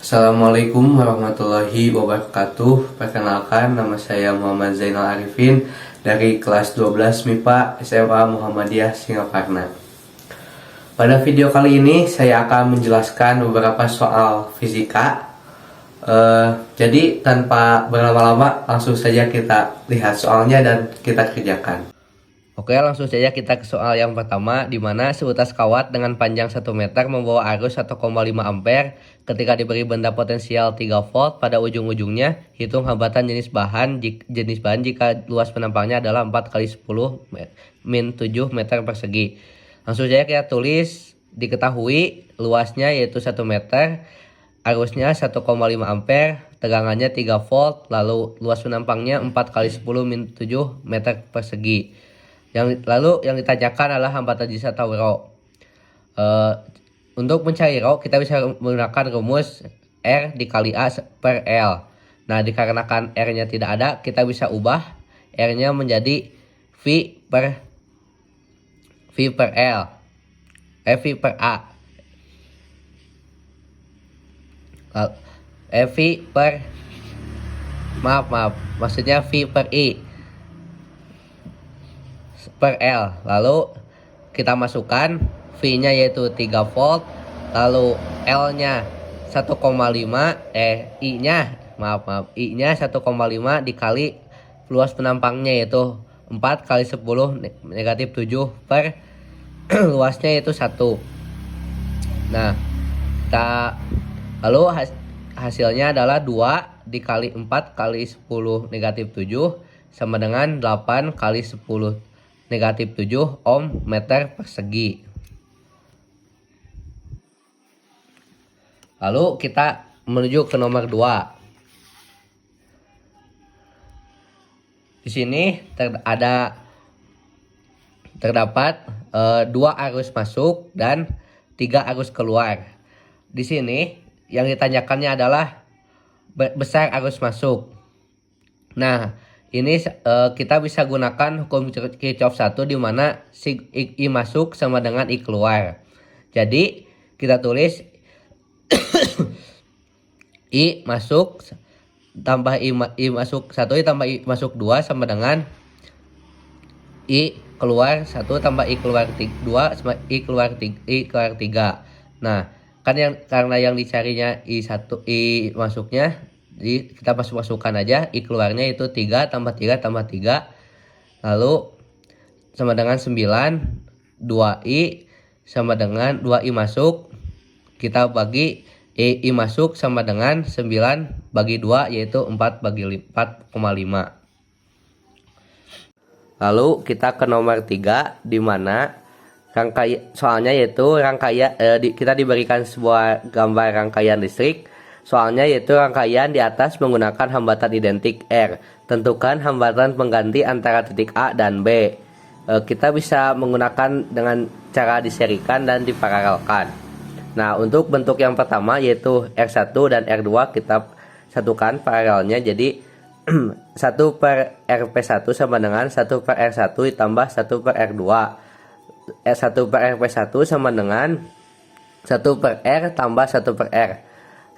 Assalamualaikum warahmatullahi wabarakatuh. Perkenalkan, nama saya Muhammad Zainal Arifin dari kelas 12 MIPA SMA Muhammadiyah Singaparna. Pada video kali ini saya akan menjelaskan beberapa soal fisika. Jadi tanpa berlama-lama langsung saja kita lihat soalnya dan kita kerjakan. Oke, langsung saja kita ke soal yang pertama, di mana seutas kawat dengan panjang 1 meter membawa arus 1,5 ampere ketika diberi benda potensial 3 volt pada ujung-ujungnya. Hitung hambatan jenis bahan jika luas penampangnya adalah 4 kali 10 min 7 meter persegi. Langsung saja kita tulis, diketahui luasnya yaitu 1 meter, arusnya 1,5 ampere, tegangannya 3 volt, lalu luas penampangnya 4 kali 10 min 7 meter persegi. Lalu yang ditanyakan adalah hambatan jenis atau rho. Untuk mencari rho kita bisa menggunakan rumus R dikali A per L. Nah, dikarenakan R-nya tidak ada, kita bisa ubah R-nya menjadi V per L. V per A. Maksudnya V per I per L. Lalu kita masukkan V-nya yaitu 3 volt, lalu L-nya 1,5, I-nya 1,5 dikali luas penampangnya yaitu 4 kali 10 negatif 7 per luasnya yaitu 1. Nah, lalu hasilnya adalah 2 dikali 4 kali 10 negatif 7 sama dengan 8 kali 10 negatif 7 ohm meter persegi. Lalu kita menuju ke nomor 2. Di sini terdapat 2 arus masuk dan 3 arus keluar. Di sini yang ditanyakannya adalah besar arus masuk. Nah, ini kita bisa gunakan hukum Kirchhoff 1 di mana I masuk sama dengan I keluar. Jadi kita tulis I masuk tambah I masuk 1 tambah I masuk 2 sama dengan I keluar 1 tambah I keluar 2 sama I keluar 3. Nah, kan karena yang dicarinya I masuknya, jadi kita masukkan aja, I keluarnya itu 3 tambah 3 tambah 3. Lalu sama dengan 9. 2I sama dengan 2I masuk. Kita bagi I masuk sama dengan 9 bagi 2 yaitu 4,5. Lalu kita ke nomor 3 di mana soalnya yaitu kita diberikan sebuah gambar rangkaian listrik. Soalnya yaitu rangkaian di atas menggunakan hambatan identik R. Tentukan hambatan pengganti antara titik A dan B. Kita bisa menggunakan dengan cara diserikan dan diparalelkan. Nah, untuk bentuk yang pertama yaitu R1 dan R2 kita satukan paralelnya. Jadi 1 per RP1 sama dengan 1 per R1 ditambah 1 per R2. 1 per RP1 sama dengan 1 per R tambah 1 per R.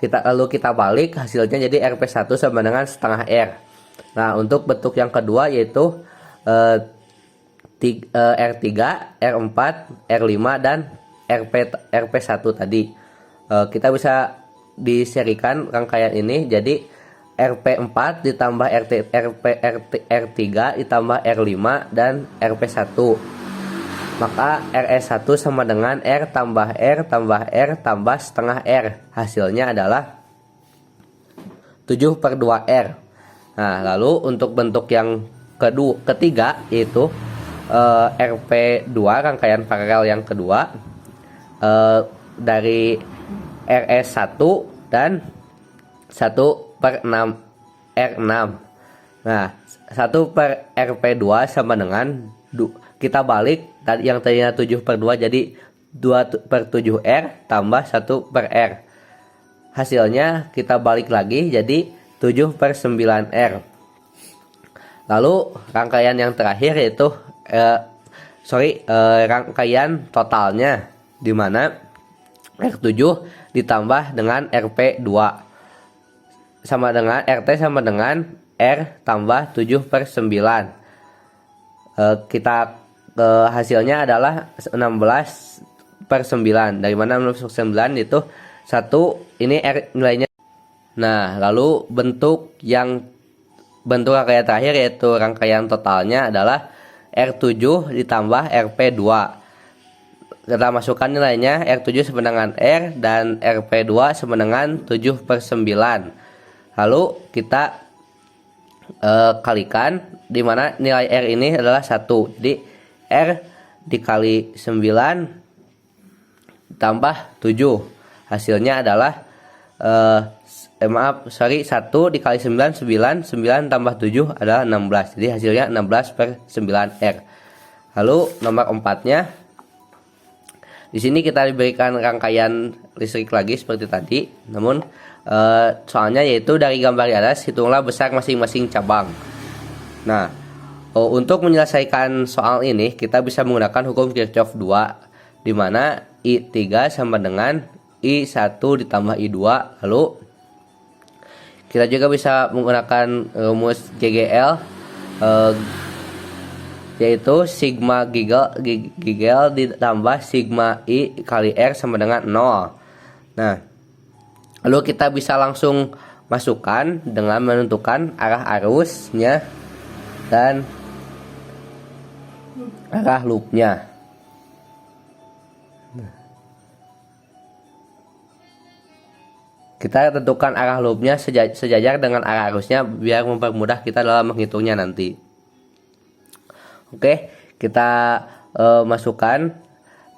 Lalu kita balik hasilnya jadi RP1 sama dengan setengah R. Nah, untuk bentuk yang kedua yaitu R3, R4, R5 dan RP1 tadi. Kita bisa diserikan rangkaian ini jadi RP4 ditambah R3 ditambah R5 dan RP1. Maka RS1 sama dengan R tambah R tambah R tambah setengah R. Hasilnya adalah 7 per 2R. Nah, lalu untuk bentuk yang ketiga yaitu RP2 rangkaian paralel yang kedua dari RS1 dan 1 per 6 R6. Nah, 1 per RP2 sama dengan kita balik yang tadinya 7 per 2 jadi 2 per 7R tambah 1 per R. Hasilnya kita balik lagi jadi 7 per 9R. Lalu rangkaian yang terakhir yaitu rangkaian totalnya di mana R7 ditambah dengan RP 2 sama dengan RT sama dengan R tambah 7/9. Kita hasilnya adalah 16/9. Dari mana 16/9 itu 1 ini R nilainya. Nah, lalu bentuk rangkaian terakhir yaitu rangkaian totalnya adalah R7 ditambah RP2. Kita masukkan nilainya, R7 sama dengan R dan RP2 sama dengan 7/9. Lalu kita kalikan, di mana nilai R ini adalah 1. Jadi R dikali 9 tambah 7. Hasilnya adalah 1 dikali 9 tambah 7 adalah 16. Jadi hasilnya 16/9R. Lalu nomor 4-nya, di sini kita diberikan rangkaian listrik lagi seperti tadi, namun soalnya yaitu dari gambar di atas hitunglah besar masing-masing cabang. Nah, untuk menyelesaikan soal ini kita bisa menggunakan hukum Kirchhoff 2, di mana I3 sama dengan I1 ditambah I2. Lalu kita juga bisa menggunakan rumus GGL, yaitu sigma Gigel ditambah sigma I kali R sama dengan 0. Nah, lalu kita bisa langsung masukkan dengan menentukan arah arusnya dan arah loopnya. Kita tentukan arah loopnya sejajar dengan arah arusnya biar mempermudah kita dalam menghitungnya nanti. Oke, kita masukkan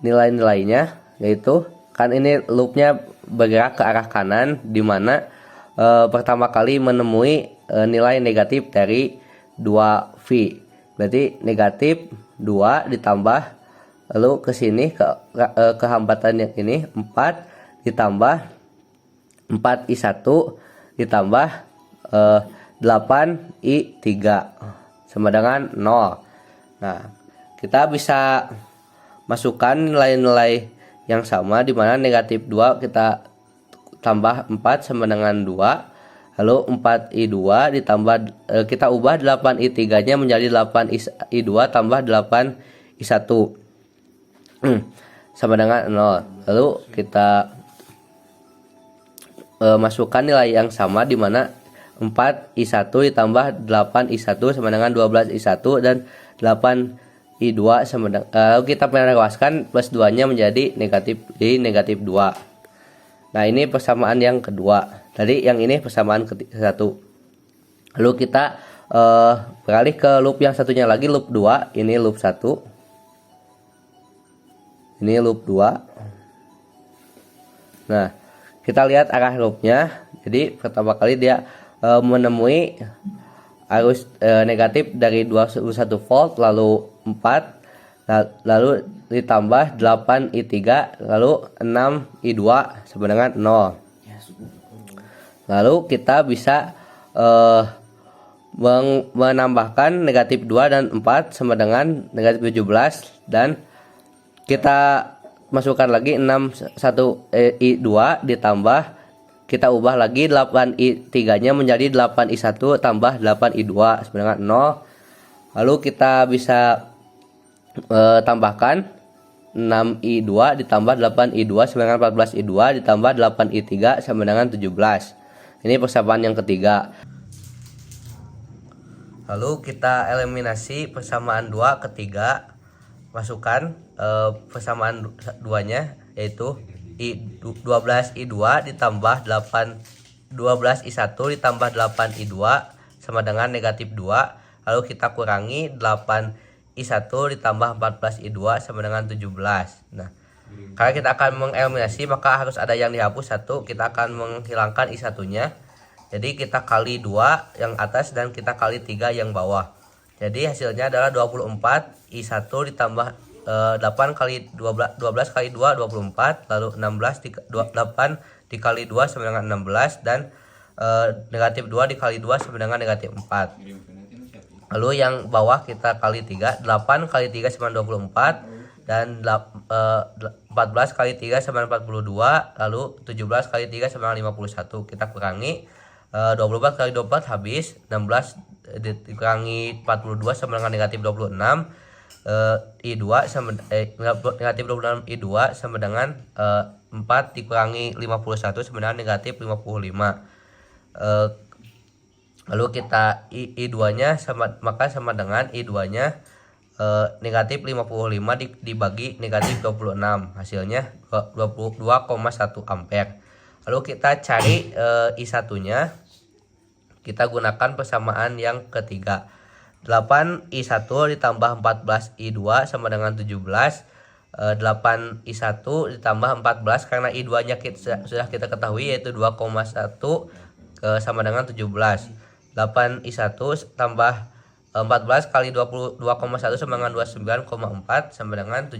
nilai-nilainya, yaitu kan ini loopnya bergerak ke arah kanan, di mana pertama kali menemui nilai negatif dari 2V. Berarti negatif 2 ditambah, lalu ke sini ke hambatan yang ini 4 ditambah 4I1 ditambah 8I3 sama dengan 0. Nah, kita bisa masukkan nilai-nilai yang sama, di mana negatif 2 kita tambah 4 sama dengan 2. Lalu 4I2 ditambah kita ubah 8I3 nya menjadi 8I2 tambah 8I1 sama dengan 0. Lalu kita masukkan nilai yang sama, di mana 4I1 ditambah 8I1 sama dengan 12I1 dan 8I2 sama dengan, lalu kita meluaskan plus 2 nya menjadi negatif 2. Nah, ini persamaan yang kedua. Tadi yang ini persamaan satu. Lalu kita beralih ke loop yang satunya lagi, loop 2. Ini loop 1, ini loop 2. Nah, kita lihat arah loopnya. Jadi pertama kali dia menemui arus negatif dari 21 volt, lalu 4, lalu ditambah 8I3, lalu 6I2 sama dengan 0. Lalu kita bisa menambahkan negatif 2 dan 4 sama dengan negatif 17, dan kita masukkan lagi 61I2 ditambah, kita ubah lagi 8I3 nya menjadi 8I1 tambah 8I2 sama dengan 0. Lalu kita bisa tambahkan 6I2 ditambah 8I2 sama dengan 14I2 ditambah 8I3 sama dengan 17. Ini persamaan yang ketiga. Lalu kita eliminasi persamaan 2 ketiga, masukkan persamaan 2-nya, yaitu 12I2 ditambah 12I1 ditambah 8I2 sama dengan negatif 2. Lalu kita kurangi 8I1 ditambah 14I2 sama dengan 17. Nah, karena kita akan mengeliminasi, maka harus ada yang dihapus 1. Kita akan menghilangkan I1 nya. Jadi kita kali 2 yang atas dan kita kali 3 yang bawah. Jadi hasilnya adalah 24 I1 ditambah 8 kali 12 kali 2 24, lalu 8 dikali 2 sama dengan 16, dan negatif 2 dikali 2 sama dengan negatif 4. Lalu yang bawah kita kali 3, 8 kali 3 sama 24, dan 14 kali 3 sama 42, lalu 17 kali 3 sama 51. Kita kurangi 24 kali 24 habis, 16 dikurangi 42 sama dengan negatif 26. I2 sama negatif 26 I2 sama dengan 4 dikurangi 51 sama dengan negatif 55. Lalu kita I2 nya maka sama dengan I2 nya negatif 55 dibagi negatif 26, hasilnya 22,1 ampere. Lalu kita cari I1 nya, kita gunakan persamaan yang ketiga. 8 I1 ditambah 14 I2 sama dengan 17. 8 I1 ditambah 14 karena I2 nya sudah kita ketahui yaitu 2,1 sama dengan 17. 8 I1 tambah 14 kali 22,1 sama dengan 29,4 sama dengan 17.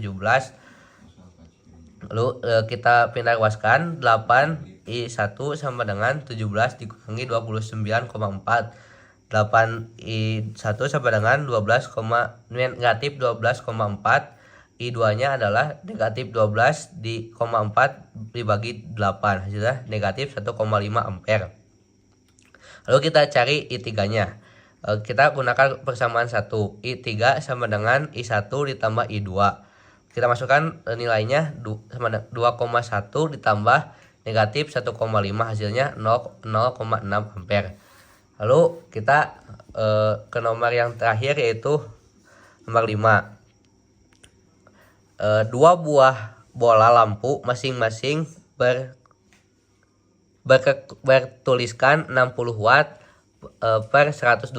Lalu kita pindah ruaskan, 8 I1 sama dengan 17 dikurangi 29,4. 8 I1 sama dengan negatif 12,4. I2 nya adalah negatif 12 dibagi 8, hasilnya negatif 1,5 ampere. Lalu kita cari I3 nya. Kita gunakan persamaan 1. I3 sama dengan I1 ditambah I2. Kita masukkan nilainya sama 2,1 ditambah negatif 1,5, hasilnya 0,6 ampere. Lalu kita ke nomor yang terakhir yaitu nomor 5. Dua buah bola lampu masing-masing bertuliskan 60 watt per 120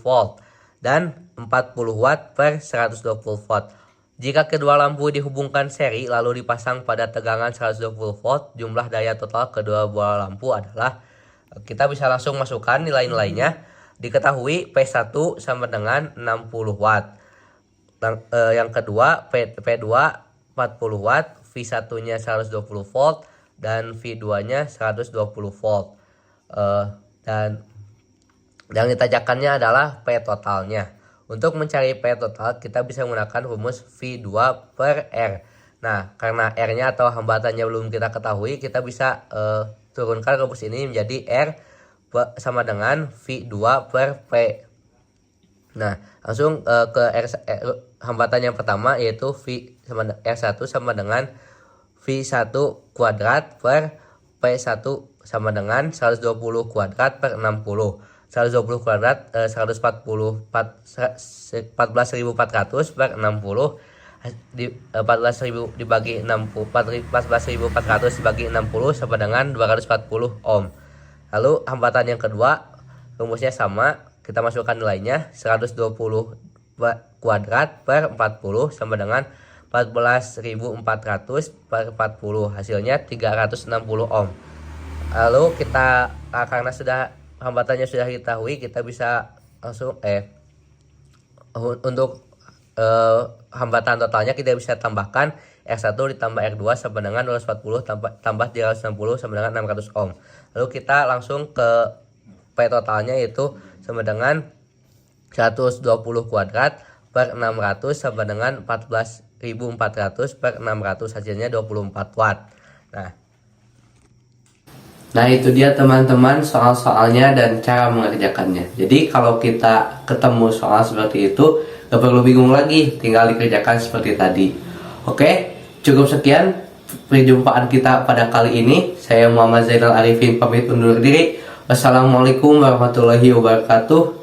volt dan 40 watt per 120 volt. Jika kedua lampu dihubungkan seri lalu dipasang pada tegangan 120 volt, jumlah daya total kedua bola lampu adalah, kita bisa langsung masukkan nilai-nilainya. Diketahui P1 sama dengan 60 watt. Yang kedua P2 40 watt, V1 nya 120 volt dan V2 nya 120 volt. Dan yang ditanyakannya adalah P totalnya. Untuk mencari P total kita bisa menggunakan rumus V2 per R. Nah, karena R nya atau hambatannya belum kita ketahui, kita bisa turunkan rumus ini menjadi R sama dengan V2 per P. Nah, langsung ke hambatan yang pertama yaitu R1 sama dengan V1 kuadrat per P1 sama dengan 120 kuadrat per 60. 120 kuadrat 14.400 per 60. 14.000 dibagi 60, 14.400 dibagi 60 sama dengan 240 ohm. Lalu hambatan yang kedua rumusnya sama, kita masukkan nilainya 120 kuadrat per 40 sama dengan 14.400 per 40, hasilnya 360 ohm. Lalu kita karena hambatannya sudah diketahui, kita bisa langsung untuk hambatan totalnya kita bisa tambahkan R1 ditambah R2 sama dengan 240 tambah 360 sama dengan 600 ohm. Lalu kita langsung ke P totalnya yaitu sama dengan 120 kuadrat per 600 sama dengan 14.400 per 600, hasilnya 24 watt. Nah itu dia teman-teman soal-soalnya dan cara mengerjakannya. Jadi kalau kita ketemu soal seperti itu gak perlu bingung lagi, tinggal dikerjakan seperti tadi. Oke, cukup sekian perjumpaan kita pada kali ini. Saya Muhammad Zainal Arifin pamit undur diri. Wassalamualaikum warahmatullahi wabarakatuh.